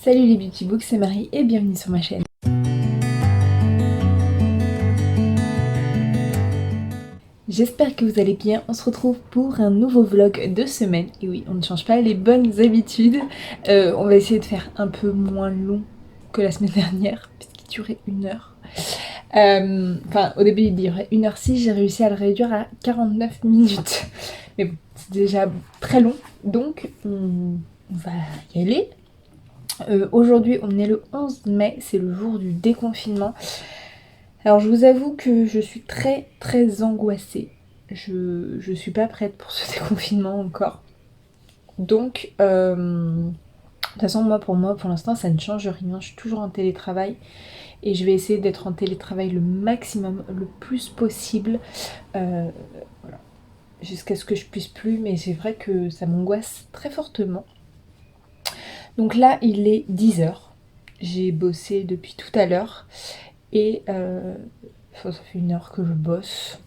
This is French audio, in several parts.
Salut les Beauty Books, c'est Marie et bienvenue sur ma chaîne. J'espère que vous allez bien, on se retrouve pour un nouveau vlog de semaine. Et oui, on ne change pas les bonnes habitudes. On va essayer de faire un peu moins long que la semaine dernière, puisqu'il durait 1 heure. Enfin, au début il durait 1h06, j'ai réussi à le réduire à 49 minutes. Mais bon, c'est déjà très long, donc on va y aller. Aujourd'hui on est le 11 mai, c'est le jour du déconfinement. Alors je vous avoue que je suis très angoissée. Je suis pas prête pour ce déconfinement encore. Donc de toute façon pour moi pour l'instant ça ne change rien. Je suis toujours en télétravail et je vais essayer d'être en télétravail le maximum, le plus possible. Voilà. Jusqu'à ce que je puisse plus, mais c'est vrai que ça m'angoisse très fortement. Donc là, il est 10h. J'ai bossé depuis tout à l'heure. Et ça fait 1 heure que je bosse.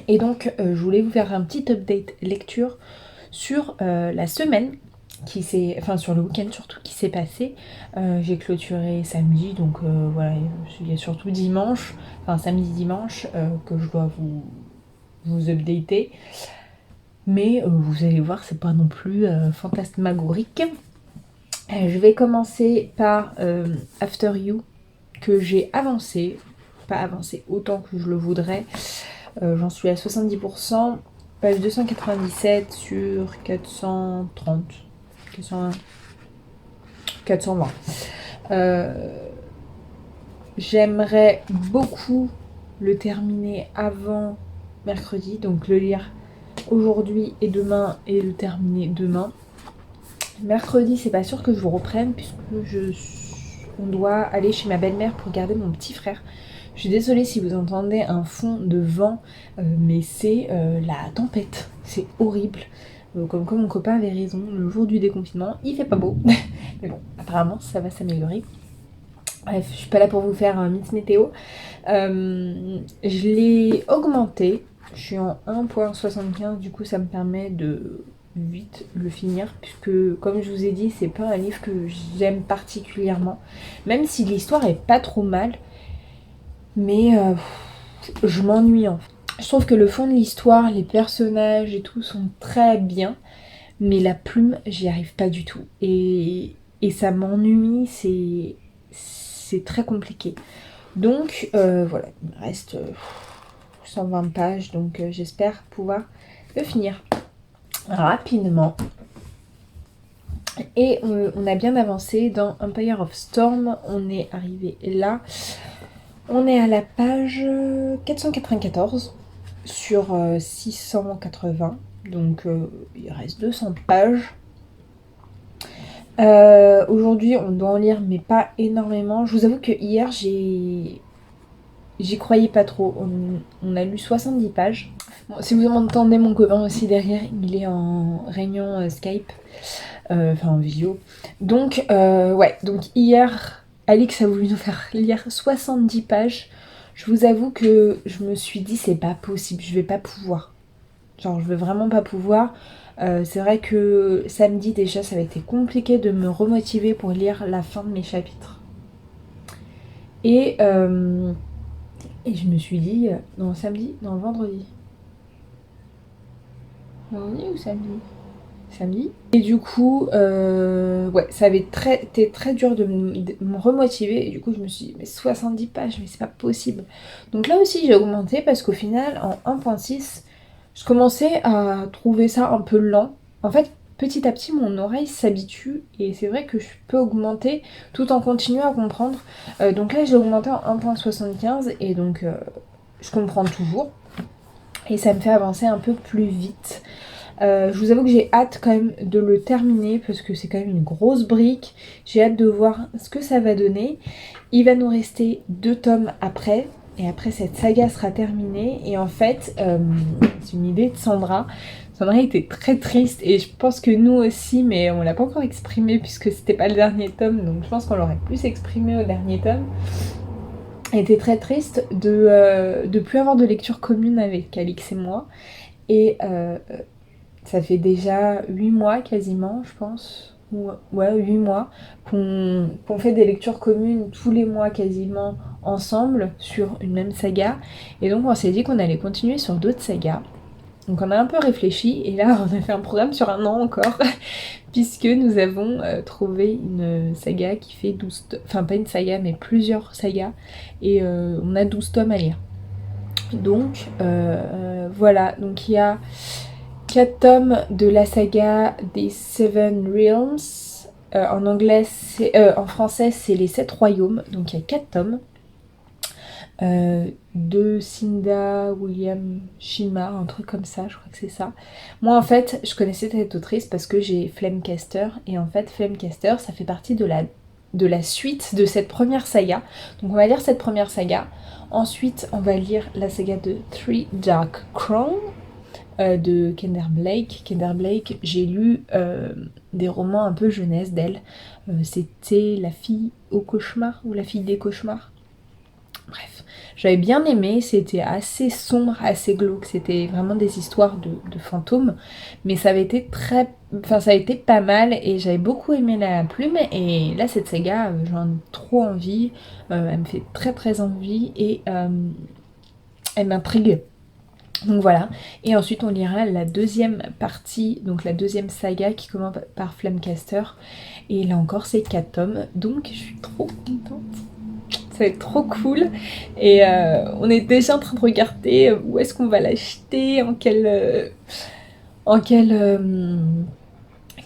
Et donc, je voulais vous faire un petit update lecture sur la semaine qui s'est... Enfin, sur le week-end surtout qui s'est passé. J'ai clôturé samedi, donc voilà, il y a surtout dimanche, enfin samedi-dimanche, que je dois vous updater. Mais vous allez voir, c'est pas non plus fantasmagorique. Je vais commencer par After You, que j'ai avancé, pas avancé autant que je le voudrais. J'en suis à 70%, page 297 sur 430, 420. J'aimerais beaucoup le terminer avant mercredi, donc le lire aujourd'hui et demain et le terminer demain. Mercredi, c'est pas sûr que je vous reprenne puisque on doit aller chez ma belle-mère pour garder mon petit frère. Je suis désolée si vous entendez un fond de vent, mais c'est la tempête. C'est horrible. Comme quoi mon copain avait raison, le jour du déconfinement, il fait pas beau. Mais bon, apparemment ça va s'améliorer. Bref, je suis pas là pour vous faire un mix météo. Je l'ai augmenté. Je suis en 1.75, du coup ça me permet de vite le finir, puisque comme je vous ai dit, c'est pas un livre que j'aime particulièrement, même si l'histoire est pas trop mal, mais je m'ennuie en fait. Je trouve que le fond de l'histoire, les personnages et tout sont très bien, mais la plume, j'y arrive pas du tout. Et ça m'ennuie, c'est très compliqué. Donc voilà, il me reste 120 pages, donc j'espère pouvoir le finir rapidement. Et on a bien avancé dans Empire of Storm, on est arrivé là. On est à la page 494 sur 680, donc il reste 200 pages. Aujourd'hui on doit en lire mais pas énormément. Je vous avoue que hier j'y croyais pas trop. On a lu 70 pages. Bon, si vous entendez mon copain aussi derrière, il est en réunion Skype, enfin en visio. Donc ouais, donc hier Alix a voulu nous faire lire 70 pages. Je vous avoue que je me suis dit c'est pas possible, je vais pas pouvoir. Genre je vais vraiment pas pouvoir. C'est vrai que samedi déjà ça avait été compliqué de me remotiver pour lire la fin de mes chapitres. Et je me suis dit, non samedi, non vendredi. Vendredi ou samedi? Samedi. Et du coup, ouais, ça avait été très dur de me remotiver. Et du coup, je me suis dit, mais 70 pages, mais c'est pas possible. Donc là aussi, j'ai augmenté parce qu'au final, en 1.6, je commençais à trouver ça un peu lent. En fait, petit à petit, mon oreille s'habitue. Et c'est vrai que je peux augmenter tout en continuant à comprendre. Donc là, j'ai augmenté en 1.75. Et donc, je comprends toujours. Et ça me fait avancer un peu plus vite. Je vous avoue que j'ai hâte quand même de le terminer parce que c'est quand même une grosse brique. J'ai hâte de voir ce que ça va donner. Il va nous rester 2 tomes après. Et après cette saga sera terminée. Et en fait, c'est une idée de Sandra. Sandra était très triste et je pense que nous aussi, mais on l'a pas encore exprimé puisque c'était pas le dernier tome. Donc je pense qu'on l'aurait plus exprimé au dernier tome. Elle était très triste de plus avoir de lecture commune avec Alix et moi. Et ça fait déjà 8 mois quasiment, je pense. ouais, 8 mois, qu'on fait des lectures communes tous les mois quasiment ensemble sur une même saga. Et donc on s'est dit qu'on allait continuer sur d'autres sagas. Donc on a un peu réfléchi et là on a fait un programme sur un an encore puisque nous avons trouvé une saga qui fait 12 tomes, enfin pas une saga mais plusieurs sagas et on a 12 tomes à lire. Donc voilà, donc il y a 4 tomes de la saga des Seven Realms. En anglais, en français, c'est les 7 royaumes. Donc il y a 4 tomes. De Cinda William Shima, un truc comme ça, je crois que c'est ça. Moi en fait, je connaissais cette autrice parce que j'ai Flamecaster, et en fait Flamecaster, ça fait partie de la suite de cette première saga. Donc on va lire cette première saga. Ensuite, on va lire la saga de Three Dark Crown de Kender Blake. Kender Blake, j'ai lu des romans un peu jeunesse d'elle. C'était La fille au cauchemar ou La fille des cauchemars. Bref, j'avais bien aimé, c'était assez sombre, assez glauque, c'était vraiment des histoires de fantômes, mais ça avait été ça a été pas mal et j'avais beaucoup aimé la plume et là cette saga, j'en ai trop envie, elle me fait très très envie et elle m'intrigue. Donc voilà, et ensuite on lira la deuxième partie, donc la deuxième saga qui commence par Flamecaster, et là encore c'est 4 tomes, donc je suis trop contente. Ça va être trop cool. Et on est déjà en train de regarder où est-ce qu'on va l'acheter, quelle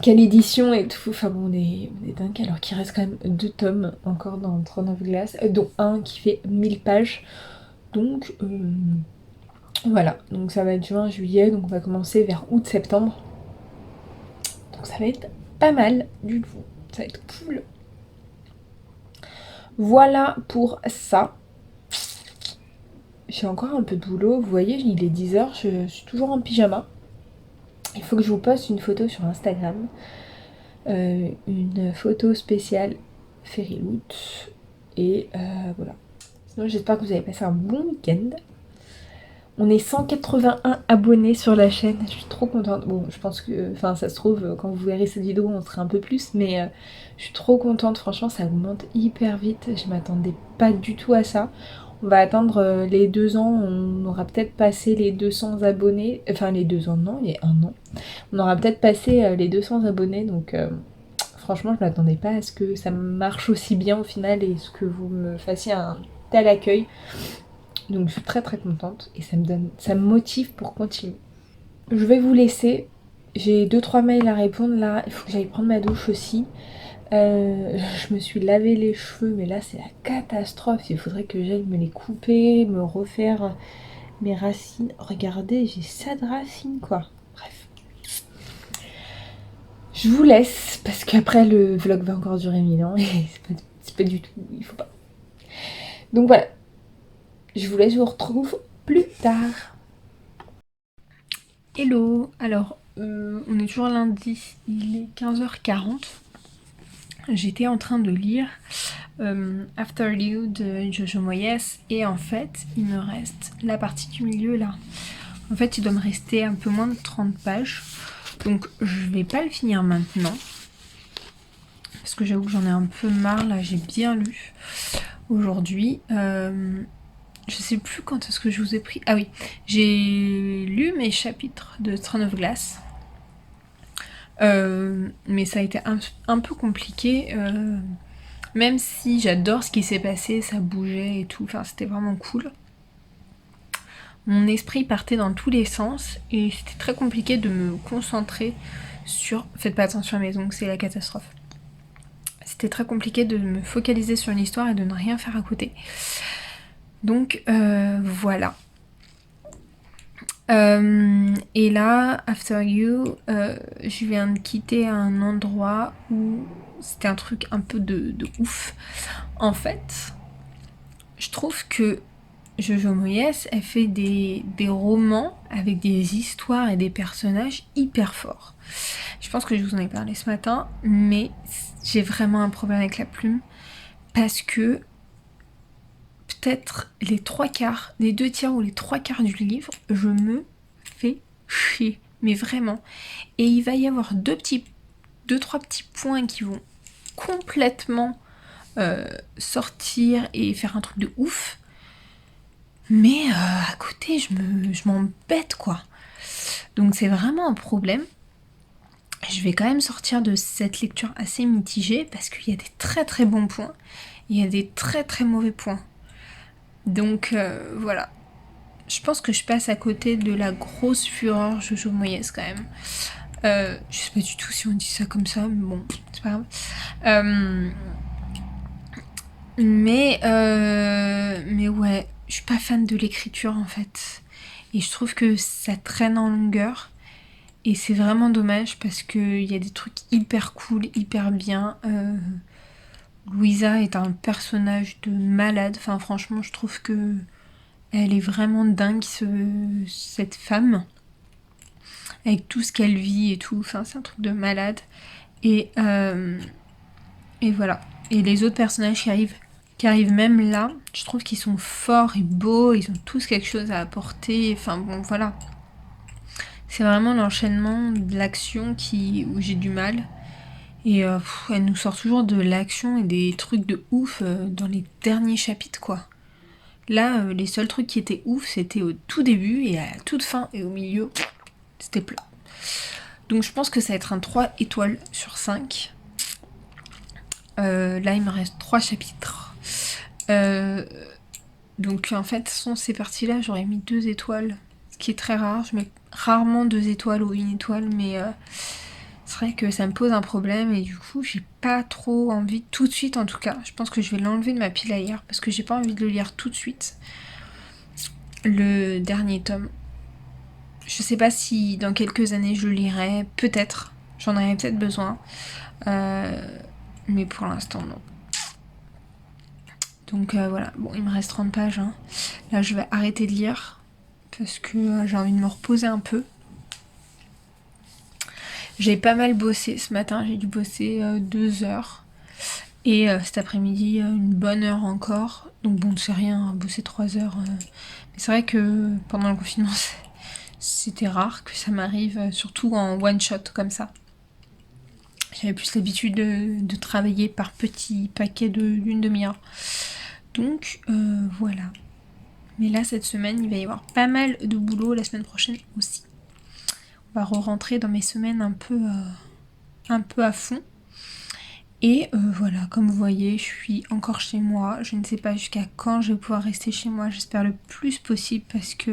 édition et tout. Enfin bon, on est dingue alors qu'il reste quand même 2 tomes encore dans 39 glaces, dont un qui fait 1000 pages. Donc voilà, donc ça va être juin, juillet, donc on va commencer vers août-septembre. Donc ça va être pas mal du tout. Ça va être cool. Voilà pour ça. J'ai encore un peu de boulot, vous voyez, il est 10h, je suis toujours en pyjama. Il faut que je vous poste une photo sur Instagram. Une photo spéciale Fairyloot. Et voilà. Sinon, j'espère que vous avez passé un bon week-end. On est 181 abonnés sur la chaîne, je suis trop contente. Bon, je pense que, enfin, ça se trouve, quand vous verrez cette vidéo, on sera un peu plus, mais je suis trop contente. Franchement, ça augmente hyper vite. Je m'attendais pas du tout à ça. On va attendre les 2 ans, on aura peut-être passé les 200 abonnés. Enfin, les 2 ans, non, il y a 1 an. On aura peut-être passé les 200 abonnés, donc franchement, je m'attendais pas à ce que ça marche aussi bien au final et ce que vous me fassiez un tel accueil. Donc je suis très très contente et ça me motive pour continuer. Je vais vous laisser. J'ai 2-3 mails à répondre là. Il faut que j'aille prendre ma douche aussi. Je me suis lavé les cheveux, mais là c'est la catastrophe. Il faudrait que j'aille me les couper, me refaire mes racines. Regardez, j'ai ça de racines quoi. Bref. Je vous laisse parce qu'après le vlog va encore durer 1000 ans et c'est pas du tout. Il faut pas. Donc voilà. Je vous laisse, je vous retrouve plus tard. Hello, alors on est toujours lundi, il est 15h40. J'étais en train de lire After You de Jojo Moyes et en fait il me reste la partie du milieu là. En fait il doit me rester un peu moins de 30 pages, donc je vais pas le finir maintenant parce que j'avoue que j'en ai un peu marre là, j'ai bien lu aujourd'hui. Je sais plus quand est-ce que je vous ai pris. Ah oui, j'ai lu mes chapitres de Throne of Glass. Mais ça a été un peu compliqué. Même si j'adore ce qui s'est passé, ça bougeait et tout. Enfin, c'était vraiment cool. Mon esprit partait dans tous les sens et c'était très compliqué de me concentrer sur... Faites pas attention à mes ongles, c'est la catastrophe. C'était très compliqué de me focaliser sur une histoire et de ne rien faire à côté. Donc voilà. Et là, After You, je viens de quitter un endroit où c'était un truc un peu de ouf. En fait, je trouve que Jojo Moyes, elle fait des romans avec des histoires et des personnages hyper forts. Je pense que je vous en ai parlé ce matin, mais j'ai vraiment un problème avec la plume parce que peut-être les 3/4, les 2/3 ou les 3/4 du livre, je me fais chier, mais vraiment. Et il va y avoir deux petits 2-3 petits points qui vont complètement sortir et faire un truc de ouf. Mais à côté, je m'embête quoi. Donc c'est vraiment un problème. Je vais quand même sortir de cette lecture assez mitigée parce qu'il y a des très très bons points. Et il y a des très très mauvais points. Donc voilà. Je pense que je passe à côté de la grosse fureur Jojo Moyes quand même. Je sais pas du tout si on dit ça comme ça, mais bon, c'est pas grave. Mais ouais, je suis pas fan de l'écriture en fait. Et je trouve que ça traîne en longueur. Et c'est vraiment dommage parce qu'il y a des trucs hyper cool, hyper bien. Louisa est un personnage de malade. Enfin franchement, je trouve que elle est vraiment dingue, cette femme. Avec tout ce qu'elle vit et tout. Enfin, c'est un truc de malade. Et voilà. Et les autres personnages qui arrivent même là, je trouve qu'ils sont forts et beaux, ils ont tous quelque chose à apporter. Enfin bon, voilà. C'est vraiment l'enchaînement de l'action où j'ai du mal. Et elle nous sort toujours de l'action et des trucs de ouf dans les derniers chapitres, quoi. Là, les seuls trucs qui étaient ouf, c'était au tout début et à la toute fin. Et au milieu, c'était plat. Donc je pense que ça va être un 3 étoiles sur 5. Là, il me reste 3 chapitres. Donc en fait, sans ces parties-là, j'aurais mis 2 étoiles. Ce qui est très rare. Je mets rarement 2 étoiles ou 1 étoile, mais c'est vrai que ça me pose un problème et du coup, j'ai pas trop envie, tout de suite en tout cas. Je pense que je vais l'enlever de ma pile à lire parce que j'ai pas envie de le lire tout de suite. Le dernier tome. Je sais pas si dans quelques années je le lirai, peut-être. J'en aurais peut-être besoin. Mais pour l'instant, non. Donc voilà, bon, il me reste 30 pages. Hein. Là, je vais arrêter de lire parce que j'ai envie de me reposer un peu. J'ai pas mal bossé ce matin, j'ai dû bosser 2 heures. Et cet après-midi, une bonne heure encore. Donc bon, c'est rien, bosser 3 heures. Mais c'est vrai que pendant le confinement, c'était rare que ça m'arrive, surtout en one-shot comme ça. J'avais plus l'habitude de travailler par petits paquets d'une demi-heure. Donc voilà. Mais là, cette semaine, il va y avoir pas mal de boulot, la semaine prochaine aussi. On va re-rentrer dans mes semaines un peu à fond. Et voilà, comme vous voyez, je suis encore chez moi. Je ne sais pas jusqu'à quand je vais pouvoir rester chez moi. J'espère le plus possible parce que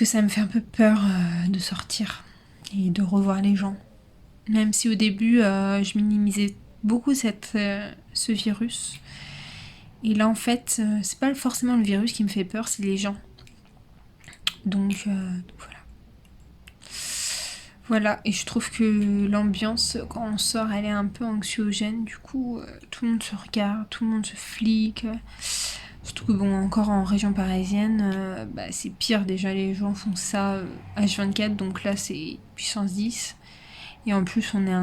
ça me fait un peu peur de sortir et de revoir les gens. Même si au début, je minimisais beaucoup ce virus. Et là, en fait, c'est pas forcément le virus qui me fait peur, c'est les gens. Donc voilà. Voilà, et je trouve que l'ambiance, quand on sort, elle est un peu anxiogène. Du coup, tout le monde se regarde, tout le monde se flique. Surtout que bon, encore en région parisienne, c'est pire déjà, les gens font ça H24, donc là c'est puissance 10. Et en plus, on est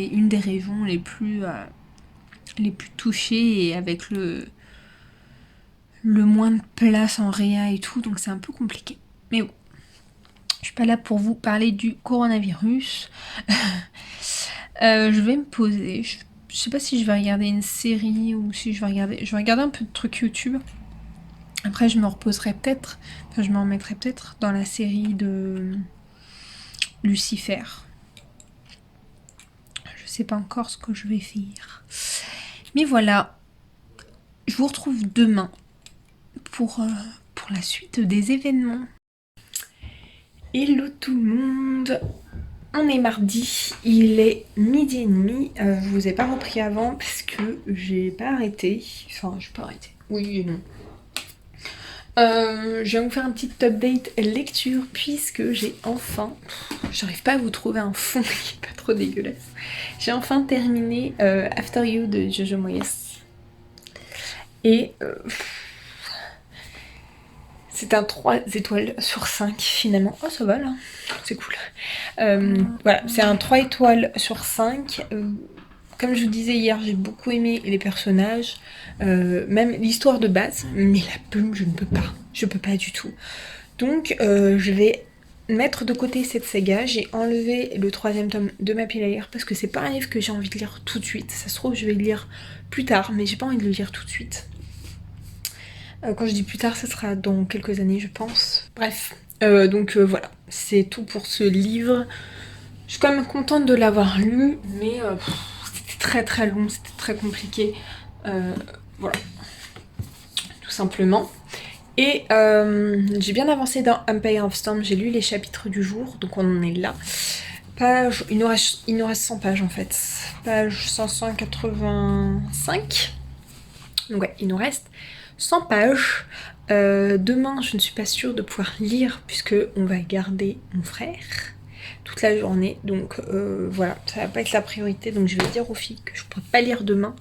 une des régions les plus touchées et avec le moins de place en réa et tout, donc c'est un peu compliqué. Mais bon. Je suis pas là pour vous parler du coronavirus. Je vais me poser. Je sais pas si je vais regarder une série ou si je vais regarder un peu de trucs YouTube. Après, je me reposerai peut-être. Enfin, je me remettrai peut-être dans la série de Lucifer. Je sais pas encore ce que je vais faire. Mais voilà. Je vous retrouve demain pour la suite des événements. Hello tout le monde. On est mardi, il est 12h30, je vous ai pas repris avant parce que j'ai pas arrêté, enfin j'ai pas arrêté, oui et non. Je viens vous faire un petit update lecture puisque j'ai enfin, j'arrive pas à vous trouver un fond qui est pas trop dégueulasse, j'ai enfin terminé After You de Jojo Moyes et c'est un 3 étoiles sur 5 finalement. Oh ça va là, c'est cool. Voilà, c'est un 3 étoiles sur 5. Comme je vous disais hier, j'ai beaucoup aimé les personnages, même l'histoire de base, mais la plume, je ne peux pas. Je peux pas du tout. Donc je vais mettre de côté cette saga. J'ai enlevé le 3e tome de ma pile à lire parce que c'est pas un livre que j'ai envie de lire tout de suite. Ça se trouve, je vais le lire plus tard, mais j'ai pas envie de le lire tout de suite. Quand je dis plus tard, ça sera dans quelques années, je pense. Bref, donc voilà, c'est tout pour ce livre. Je suis quand même contente de l'avoir lu, mais c'était très très long, c'était très compliqué. Voilà, tout simplement. Et j'ai bien avancé dans Empire of Storm, j'ai lu les chapitres du jour, donc on en est là. Il nous reste 100 pages en fait. Page 585. Donc ouais, il nous reste 100 pages. Demain, je ne suis pas sûre de pouvoir lire puisque on va garder mon frère toute la journée. Donc voilà, ça va pas être la priorité. Donc je vais dire aux filles que je pourrais pas lire demain.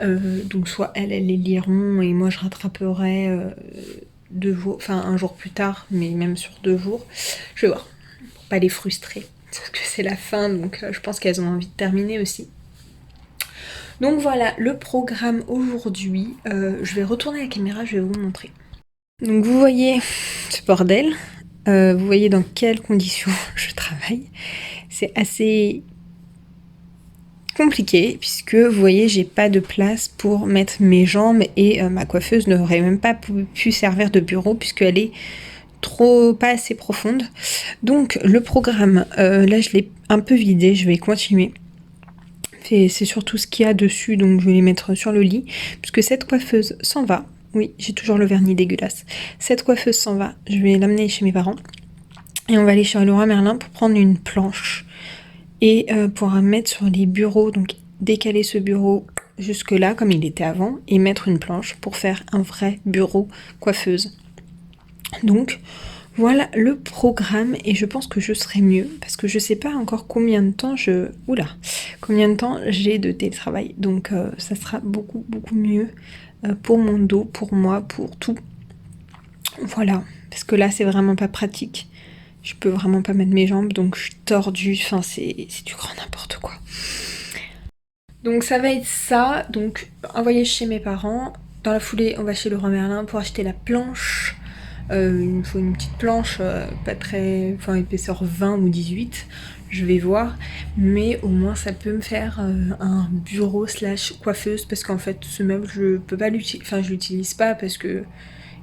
Donc soit elles les liront et moi je rattraperai un jour plus tard, mais même sur 2 jours. Je vais voir, pour pas les frustrer. Parce que c'est la fin, donc je pense qu'elles ont envie de terminer aussi. Donc voilà le programme aujourd'hui. Je vais retourner la caméra, je vais vous montrer. Donc vous voyez ce bordel, vous voyez dans quelles conditions je travaille. C'est assez compliqué puisque vous voyez j'ai pas de place pour mettre mes jambes et ma coiffeuse n'aurait même pas pu servir de bureau puisqu'elle est pas assez profonde. Donc le programme, là je l'ai un peu vidé, je vais continuer. C'est surtout ce qu'il y a dessus, donc je vais les mettre sur le lit, puisque cette coiffeuse s'en va. Oui, j'ai toujours le vernis dégueulasse. Cette coiffeuse s'en va, je vais l'amener chez mes parents. Et on va aller chez Leroy Merlin pour prendre une planche. Et pour mettre sur les bureaux, donc décaler ce bureau jusque là, comme il était avant, et mettre une planche pour faire un vrai bureau coiffeuse. Donc, voilà le programme et je pense que je serai mieux parce que je sais pas encore combien de temps j'ai de télétravail. Donc ça sera beaucoup mieux pour mon dos, pour moi, pour tout. Voilà, parce que là c'est vraiment pas pratique. Je peux vraiment pas mettre mes jambes donc je suis tordue, enfin c'est du grand n'importe quoi. Donc ça va être ça, donc envoyé chez mes parents. Dans la foulée on va chez Leroy Merlin pour acheter la planche. Il me faut une petite planche, pas très, épaisseur 20 ou 18, je vais voir, mais au moins ça peut me faire un bureau / coiffeuse, parce qu'en fait ce meuble je peux pas l'utiliser, je l'utilise pas parce que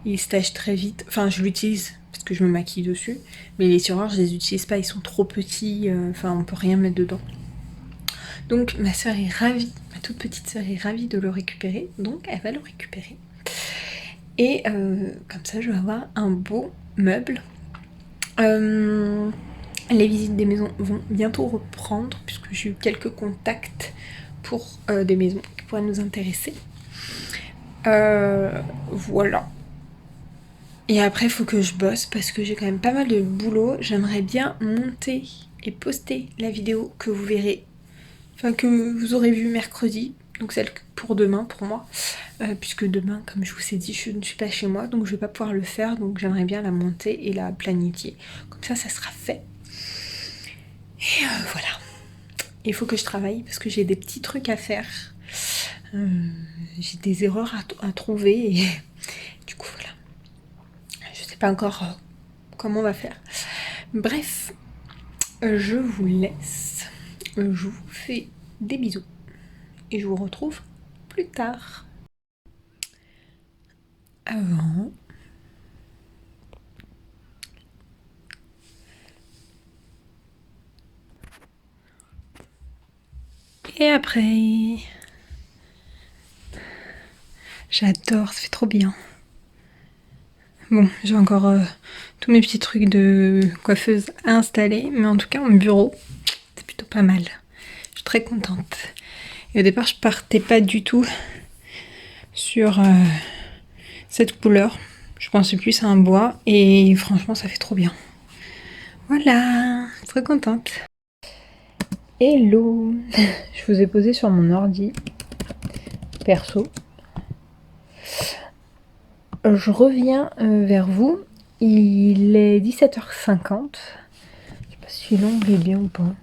il se tâche très vite, je l'utilise parce que je me maquille dessus, mais les tiroirs je les utilise pas, ils sont trop petits, on peut rien mettre dedans. Donc ma soeur est ravie, ma toute petite soeur est ravie de le récupérer, donc elle va le récupérer. Et comme ça je vais avoir un beau meuble. Les visites des maisons vont bientôt reprendre puisque j'ai eu quelques contacts pour des maisons qui pourraient nous intéresser. Voilà. Et après il faut que je bosse parce que j'ai quand même pas mal de boulot. J'aimerais bien monter et poster la vidéo que vous verrez, que vous aurez vu mercredi. Donc celle pour demain pour moi, puisque demain comme je vous ai dit je ne suis pas chez moi donc je vais pas pouvoir le faire, donc j'aimerais bien la monter et la planifier, comme ça sera fait. Et voilà, il faut que je travaille parce que j'ai des petits trucs à faire, j'ai des erreurs à trouver et du coup voilà, je sais pas encore comment on va faire. Bref, je vous laisse, je vous fais des bisous. Et je vous retrouve plus tard. Avant. Et après. J'adore, ça fait trop bien. Bon, j'ai encore tous mes petits trucs de coiffeuse à installer, mais en tout cas, mon bureau, c'est plutôt pas mal. Je suis très contente. Et au départ, je partais pas du tout sur cette couleur. Je pensais plus à un bois et franchement, ça fait trop bien. Voilà, très contente. Hello. Je vous ai posé sur mon ordi perso. Je reviens vers vous. Il est 17h50. Je sais pas si l'ombre est bien ou pas.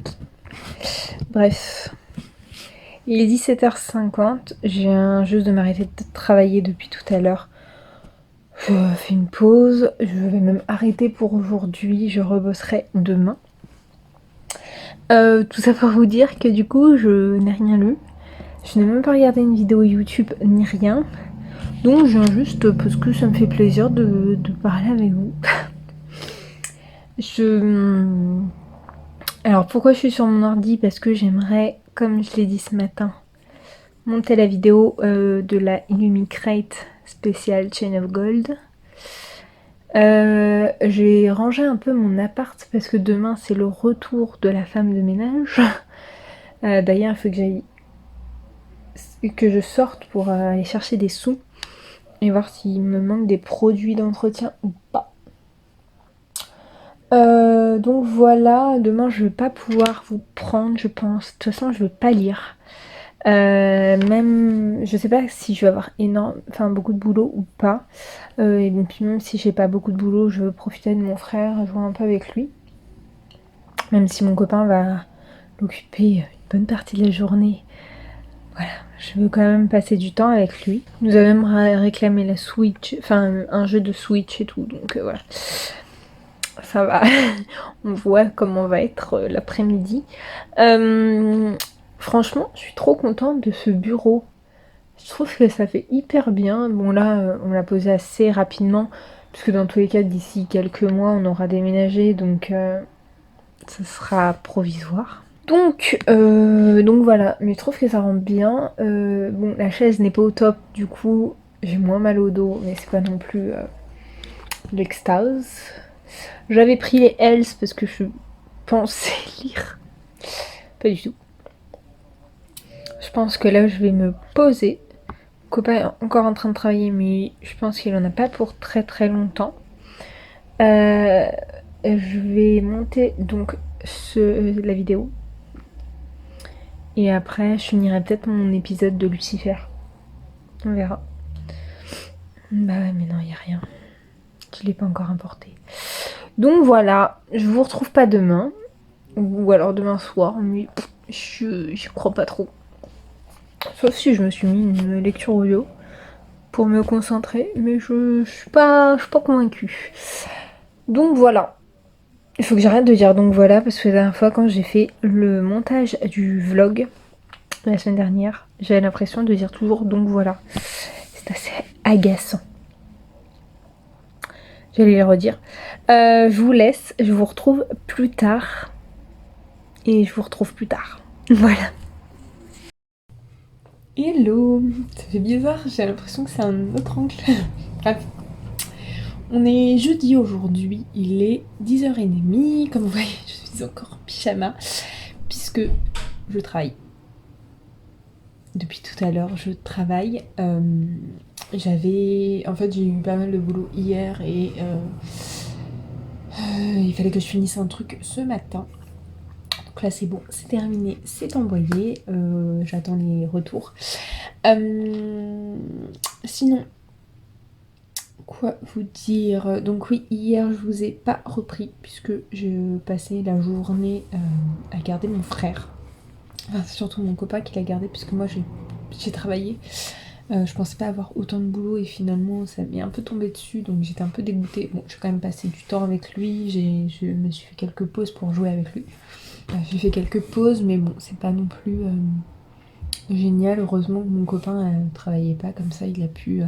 Bref. Il est 17h50. Je viens juste de m'arrêter de travailler depuis tout à l'heure. Je fais une pause, je vais même arrêter pour aujourd'hui, je rebosserai demain. Tout ça pour vous dire que du coup je n'ai rien lu. Je n'ai même pas regardé une vidéo YouTube ni rien. Donc je viens juste parce que ça me fait plaisir de parler avec vous. Alors pourquoi je suis sur mon ordi? Parce que j'aimerais, comme je l'ai dit ce matin, monter la vidéo de la Illumicrate spéciale Chain of Gold. J'ai rangé un peu mon appart parce que demain c'est le retour de la femme de ménage. D'ailleurs il faut que je sorte pour aller chercher des sous et voir s'il me manque des produits d'entretien ou pas. Donc voilà, demain je vais pas pouvoir vous prendre, je pense. De toute façon, je vais pas lire. Même, je sais pas si je vais avoir beaucoup de boulot ou pas. Et puis même si j'ai pas beaucoup de boulot, je veux profiter de mon frère, jouer un peu avec lui. Même si mon copain va l'occuper une bonne partie de la journée. Voilà, je veux quand même passer du temps avec lui. Il nous a même réclamé la Switch, enfin un jeu de Switch et tout, donc voilà. Ça va, on voit comment va être l'après-midi. Franchement, je suis trop contente de ce bureau. Je trouve que ça fait hyper bien. Bon là, on l'a posé assez rapidement, parce que dans tous les cas, d'ici quelques mois, on aura déménagé, donc ça sera provisoire. Donc voilà, mais je trouve que ça rend bien. Bon, la chaise n'est pas au top, du coup, j'ai moins mal au dos, mais c'est pas non plus l'extase. J'avais pris les Hells parce que je pensais lire. Pas du tout. Je pense que là, je vais me poser. Mon copain est encore en train de travailler, mais je pense qu'il en a pas pour très très longtemps. Je vais monter donc la vidéo. Et après, je finirai peut-être mon épisode de Lucifer. On verra. Bah ouais, mais non, il n'y a rien. Je l'ai pas encore importé. Donc voilà, je vous retrouve pas demain. Ou alors demain soir, mais j'y crois pas trop. Sauf si je me suis mis une lecture audio pour me concentrer, mais je suis pas convaincue. Donc voilà. Il faut que j'arrête de dire donc voilà, parce que la dernière fois quand j'ai fait le montage du vlog la semaine dernière, j'avais l'impression de dire toujours donc voilà. C'est assez agaçant. J'allais le redire. Je vous laisse, je vous retrouve plus tard. Et je vous retrouve plus tard. Voilà. Hello, ça fait bizarre, j'ai l'impression que c'est un autre angle. Bref. On est jeudi aujourd'hui, il est 10h30. Comme vous voyez, je suis encore en pyjama, puisque je travaille. Depuis tout à l'heure, je travaille. En fait, j'ai eu pas mal de boulot hier et il fallait que je finisse un truc ce matin. Donc là, c'est bon, c'est terminé, c'est envoyé. J'attends les retours. Sinon, quoi vous dire? Donc oui, hier je vous ai pas repris puisque je passais la journée à garder mon frère. Enfin, c'est surtout mon copain qui l'a gardé puisque moi j'ai travaillé. Je pensais pas avoir autant de boulot et finalement ça m'est un peu tombé dessus, donc j'étais un peu dégoûtée. Bon, j'ai quand même passé du temps avec lui, je me suis fait quelques pauses pour jouer avec lui. J'ai fait quelques pauses, mais bon, c'est pas non plus génial. Heureusement que mon copain travaillait pas, comme ça il a pu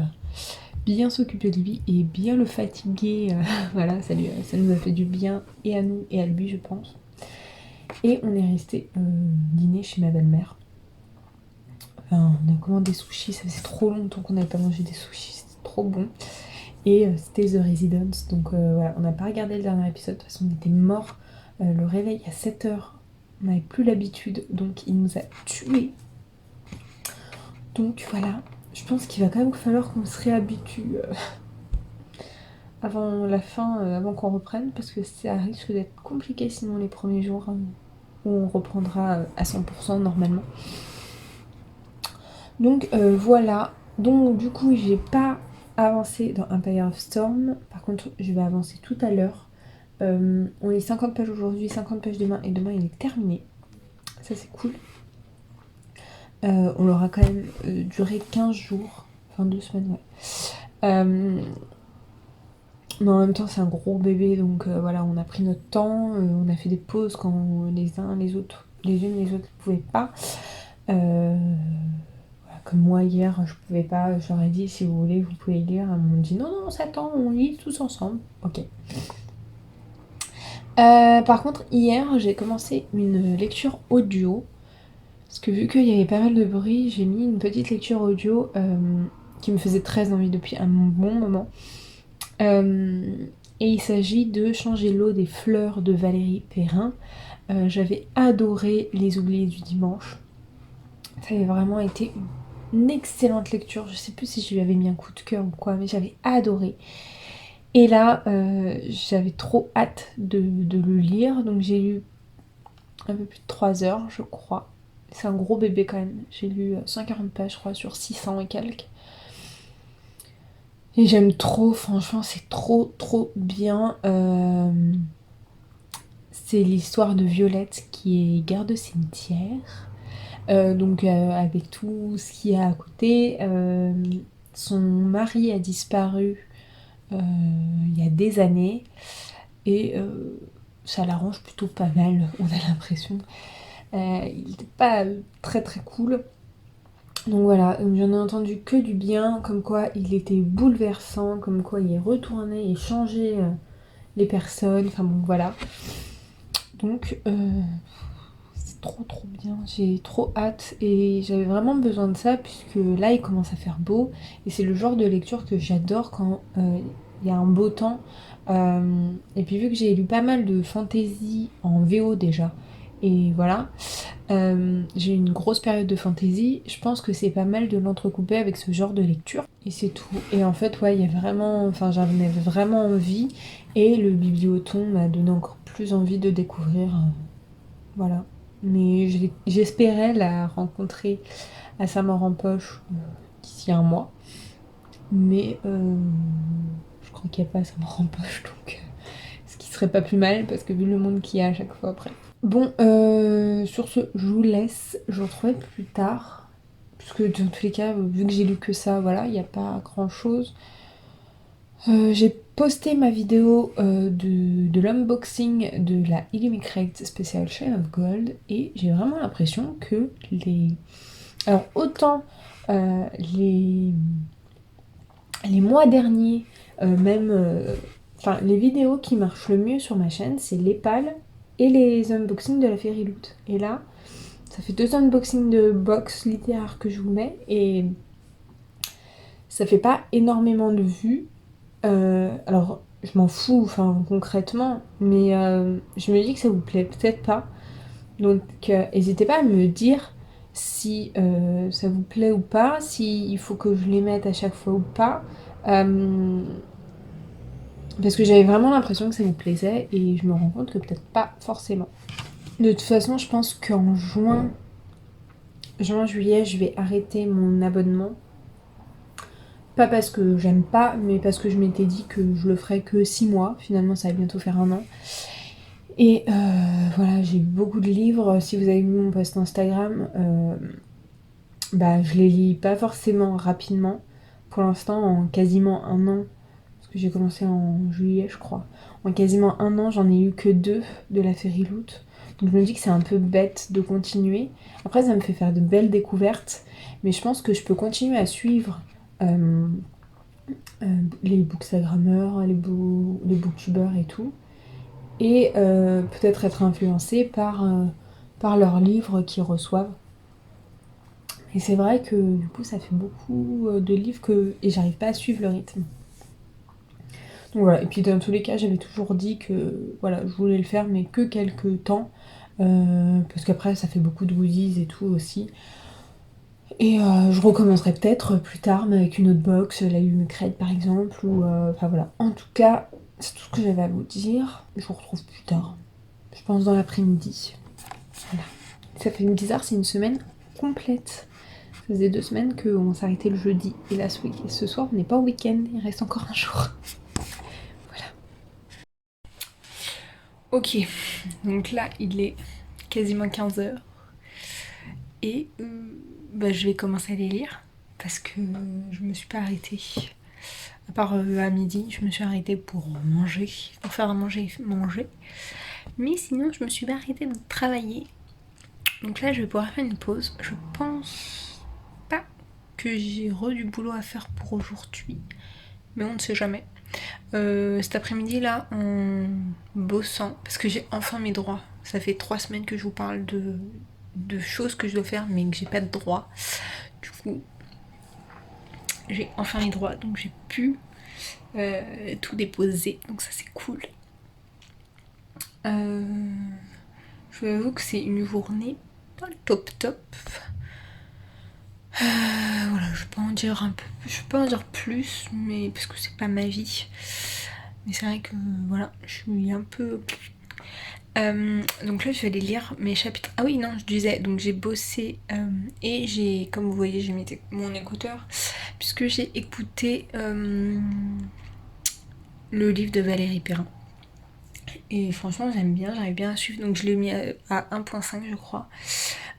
bien s'occuper de lui et bien le fatiguer. Voilà, ça nous a fait du bien et à nous et à lui, je pense. Et on est resté dîner chez ma belle-mère. Enfin, on a commandé des sushis, ça faisait trop longtemps qu'on n'avait pas mangé des sushis, c'était trop bon. Et c'était The Residence, donc voilà, on n'a pas regardé le dernier épisode, de toute façon on était morts. Le réveil à 7h, on n'avait plus l'habitude, donc il nous a tués. Donc voilà, je pense qu'il va quand même falloir qu'on se réhabitue avant la fin, avant qu'on reprenne, parce que ça risque d'être compliqué sinon les premiers jours où on reprendra à 100% normalement. Donc voilà, donc du coup j'ai pas avancé dans Empire of Storm, par contre je vais avancer tout à l'heure. On est 50 pages aujourd'hui, 50 pages demain, et demain il est terminé. Ça c'est cool. On l'aura quand même duré 15 jours, enfin 2 semaines, ouais. Mais en même temps, c'est un gros bébé, donc voilà, on a pris notre temps, on a fait des pauses quand les uns, les autres, les unes, les autres ne pouvaient pas. Voilà, comme moi hier, je pouvais pas, je leur ai dit si vous voulez, vous pouvez lire. Elles m'ont dit non, non, on s'attend, on lit tous ensemble. Ok. Par contre, hier, j'ai commencé une lecture audio. Parce que vu qu'il y avait pas mal de bruit, j'ai mis une petite lecture audio qui me faisait très envie depuis un bon moment. Et il s'agit de Changer l'eau des fleurs de Valérie Perrin. J'avais adoré Les Oubliés du dimanche. Ça avait vraiment été une excellente lecture. Je sais plus si je lui avais mis un coup de cœur ou quoi, mais j'avais adoré. Et là, j'avais trop hâte de le lire, donc j'ai lu un peu plus de 3 heures, je crois. C'est un gros bébé quand même. J'ai lu 140 pages, je crois, sur 600 et quelques. Et j'aime trop, franchement, c'est trop, trop bien. C'est l'histoire de Violette qui est garde cimetière. Avec tout ce qu'il y a à côté. Son mari a disparu il y a des années. Et ça l'arrange plutôt pas mal, on a l'impression. Il n'était pas très très cool. Donc voilà, j'en ai entendu que du bien, comme quoi il était bouleversant, comme quoi il est retourné et changé les personnes, enfin bon voilà. Donc c'est trop trop bien, j'ai trop hâte et j'avais vraiment besoin de ça puisque là il commence à faire beau et c'est le genre de lecture que j'adore quand il y a un beau temps. Et puis vu que j'ai lu pas mal de fantasy en VO déjà, et voilà, j'ai une grosse période de fantasy, je pense que c'est pas mal de l'entrecouper avec ce genre de lecture. Et c'est tout. Et en fait, ouais, il y a vraiment, enfin j'en avais vraiment envie et le bibliothon m'a donné encore plus envie de découvrir. Voilà. Mais j'espérais la rencontrer à Saint-Maur-en-Poche d'ici un mois. Mais je crois qu'il n'y a pas à Saint-Maur-en-Poche, donc ce qui serait pas plus mal parce que vu le monde qu'il y a à chaque fois après. Bon, sur ce, je vous laisse. Je vous retrouverai plus tard. Puisque dans tous les cas, vu que j'ai lu que ça, voilà, il n'y a pas grand chose. J'ai posté ma vidéo de l'unboxing de la Illumicrate Special Shade of Gold et j'ai vraiment l'impression que les... Alors autant les mois derniers, même... Enfin, les vidéos qui marchent le mieux sur ma chaîne, c'est les pales et les unboxings de la Fairy Loot. Et là, ça fait 2 unboxings de box littéraires que je vous mets et ça fait pas énormément de vues. Alors, je m'en fous, enfin, concrètement, mais je me dis que ça vous plaît peut-être pas. Donc, n'hésitez pas à me dire si ça vous plaît ou pas, s'il faut que je les mette à chaque fois ou pas. Parce que j'avais vraiment l'impression que ça vous plaisait et je me rends compte que peut-être pas forcément. De toute façon, je pense qu'en juillet, je vais arrêter mon abonnement. Pas parce que j'aime pas, mais parce que je m'étais dit que je le ferais que 6 mois. Finalement, ça va bientôt faire un an. Et voilà, j'ai eu beaucoup de livres. Si vous avez vu mon post Instagram, je les lis pas forcément rapidement. Pour l'instant, en quasiment un an, parce que j'ai commencé en juillet, je crois. En quasiment un an, j'en ai eu que 2 de la Fairy Loot. Donc je me dis que c'est un peu bête de continuer. Après, ça me fait faire de belles découvertes. Mais je pense que je peux continuer à suivre les bookstagrammeurs, les booktubeurs et tout. Et peut-être être influencée par leurs livres qu'ils reçoivent. Et c'est vrai que du coup ça fait beaucoup de livres et j'arrive pas à suivre le rythme. Donc voilà, et puis dans tous les cas j'avais toujours dit que voilà, je voulais le faire mais que quelques temps. Parce qu'après ça fait beaucoup de goodies et tout aussi. Et je recommencerai peut-être plus tard mais avec une autre box, la Lumicrate par exemple. Ou enfin voilà. En tout cas, c'est tout ce que j'avais à vous dire. Je vous retrouve plus tard. Je pense dans l'après-midi. Voilà. Ça fait bizarre, c'est une semaine complète. Ça faisait 2 semaines qu'on s'arrêtait le jeudi. Et là, ce soir, on n'est pas au week-end. Il reste encore un jour. Voilà. Ok. Donc là, il est quasiment 15 h. Et je vais commencer à les lire. Parce que je me suis pas arrêtée. À part à midi, je me suis arrêtée pour manger, pour faire à manger et manger. Mais sinon, je me suis pas arrêtée de travailler. Donc là, je vais pouvoir faire une pause. Je pense pas que j'ai du boulot à faire pour aujourd'hui. Mais on ne sait jamais. Cet après-midi là, en bossant, parce que j'ai enfin mes droits. Ça fait 3 semaines que je vous parle de choses que je dois faire mais que j'ai pas de droits. Du coup, j'ai enfin mes droits, donc j'ai pu tout déposer. Donc ça c'est cool. Je vous avoue que c'est une journée pas le top. Voilà, je peux en dire un peu, je peux en dire plus, mais parce que c'est pas ma vie. Mais c'est vrai que voilà, je suis un peu. Donc là, je vais aller lire mes chapitres. Ah oui, non, je disais, donc j'ai bossé et j'ai, comme vous voyez, j'ai mis mon écouteur puisque j'ai écouté le livre de Valérie Perrin. Et franchement, j'aime bien, j'arrive bien à suivre. Donc je l'ai mis à 1.5, je crois.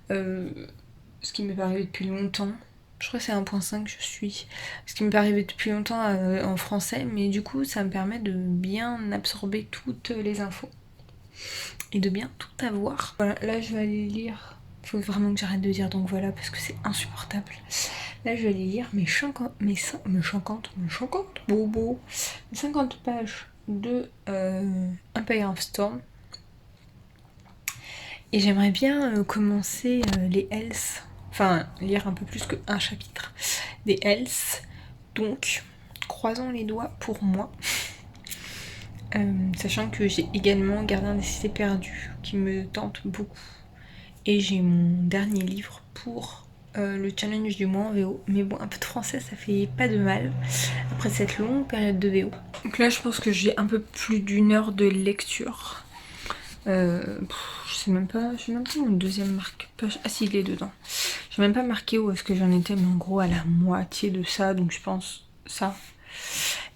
Ce qui m'est pas arrivé depuis longtemps. Je crois que c'est 1.5 que je suis. Ce qui m'est pas arrivé depuis longtemps en français. Mais du coup, ça me permet de bien absorber toutes les infos. Et de bien tout avoir. Voilà, là je vais aller lire. Il faut vraiment que j'arrête de dire donc voilà parce que c'est insupportable. Là je vais aller lire mes 50 bobo. 50 pages de Empire of Storm. Et j'aimerais bien commencer les Hells. Enfin, lire un peu plus qu'un chapitre des Hells. Donc, croisons les doigts pour moi. Sachant que j'ai également Gardien des Cités Perdues qui me tente beaucoup. Et j'ai mon dernier livre pour le challenge du mois en VO. Mais bon, un peu de français, ça fait pas de mal après cette longue période de VO. Donc là, je pense que j'ai un peu plus d'une heure de lecture. Je sais même pas mon deuxième marque-page. Ah si, il est dedans. J'ai même pas marqué où est-ce que j'en étais, mais en gros à la moitié de ça, donc je pense ça.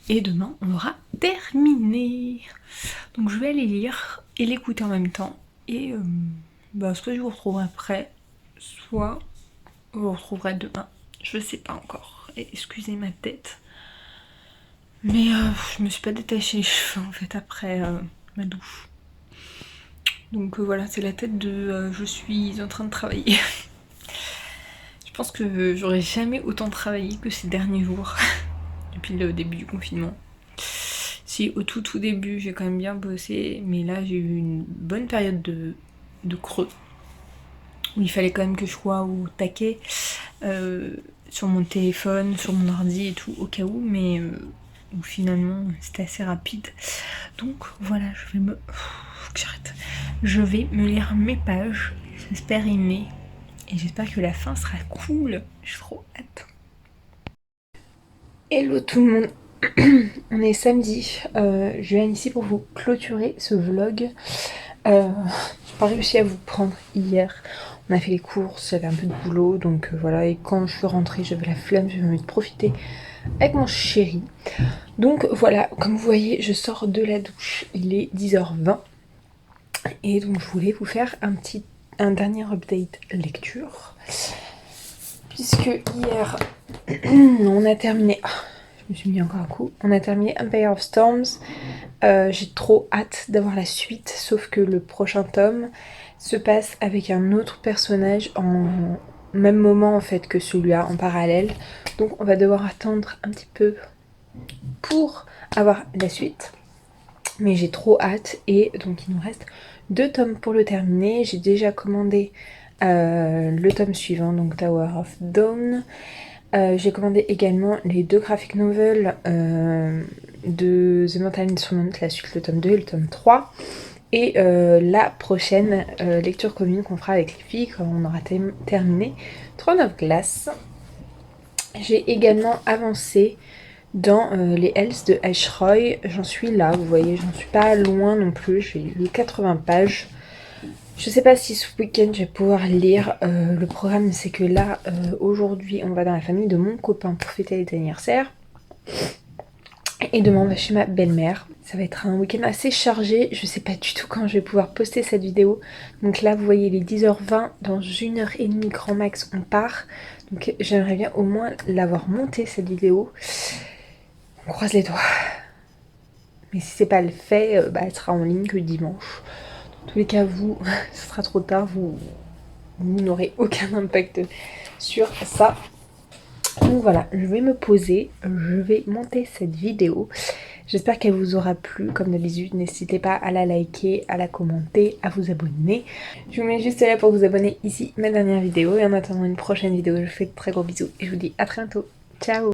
Et demain, on aura terminé. Donc je vais aller lire et l'écouter en même temps. Et soit je vous retrouverai après, soit vous vous retrouverez demain. Je sais pas encore. Et excusez ma tête. Mais je me suis pas détaché les cheveux en fait après ma douche. Donc voilà, c'est la tête de je suis en train de travailler. Je pense que j'aurais jamais autant travaillé que ces derniers jours, depuis le début du confinement. Si au tout début j'ai quand même bien bossé, mais là j'ai eu une bonne période de creux. Où il fallait quand même que je sois au taquet sur mon téléphone, sur mon ordi et tout, au cas où, mais où finalement c'était assez rapide. Donc voilà, je vais me lire mes pages, j'espère aimer, et j'espère que la fin sera cool. J'ai trop hâte. Hello tout le monde, on est samedi, je viens ici pour vous clôturer ce vlog. J'ai pas réussi à vous prendre hier, on a fait les courses, j'avais un peu de boulot, donc voilà, et quand je suis rentrée j'avais la flemme, j'avais envie de profiter avec mon chéri. Donc voilà, comme vous voyez, je sors de la douche, il est 10h20, et donc je voulais vous faire un dernier update lecture, puisque hier on a terminé, je me suis mis encore un coup, on a terminé Empire of Storms. J'ai trop hâte d'avoir la suite, sauf que le prochain tome se passe avec un autre personnage en même moment en fait que celui-là, en parallèle. Donc on va devoir attendre un petit peu pour avoir la suite. Mais j'ai trop hâte et donc il nous reste 2 tomes pour le terminer. J'ai déjà commandé le tome suivant, donc Tower of Dawn. J'ai commandé également les 2 graphic novels de The Mental Instrument, la suite, le tome 2 et le tome 3. Et la prochaine lecture commune qu'on fera avec les filles quand on aura terminé Throne of Glass. J'ai également avancé dans les Hells de Ashroy. J'en suis là, vous voyez, j'en suis pas loin non plus. J'ai lu 80 pages. Je sais pas si ce week-end je vais pouvoir lire. Le programme c'est que là, aujourd'hui, on va dans la famille de mon copain pour fêter les anniversaires. Et demain on va chez ma belle-mère. Ça va être un week-end assez chargé. Je sais pas du tout quand je vais pouvoir poster cette vidéo. Donc là vous voyez les 10h20. Dans 1h30 grand max on part. Donc j'aimerais bien au moins l'avoir montée cette vidéo. On croise les doigts. Mais si c'est pas le fait, elle sera en ligne que dimanche. Dans tous les cas, vous, ce sera trop tard, vous n'aurez aucun impact sur ça. Donc voilà, je vais me poser, je vais monter cette vidéo. J'espère qu'elle vous aura plu. Comme d'habitude, n'hésitez pas à la liker, à la commenter, à vous abonner. Je vous mets juste là pour vous abonner ici, ma dernière vidéo. Et en attendant une prochaine vidéo, je vous fais de très gros bisous et je vous dis à très bientôt. Ciao!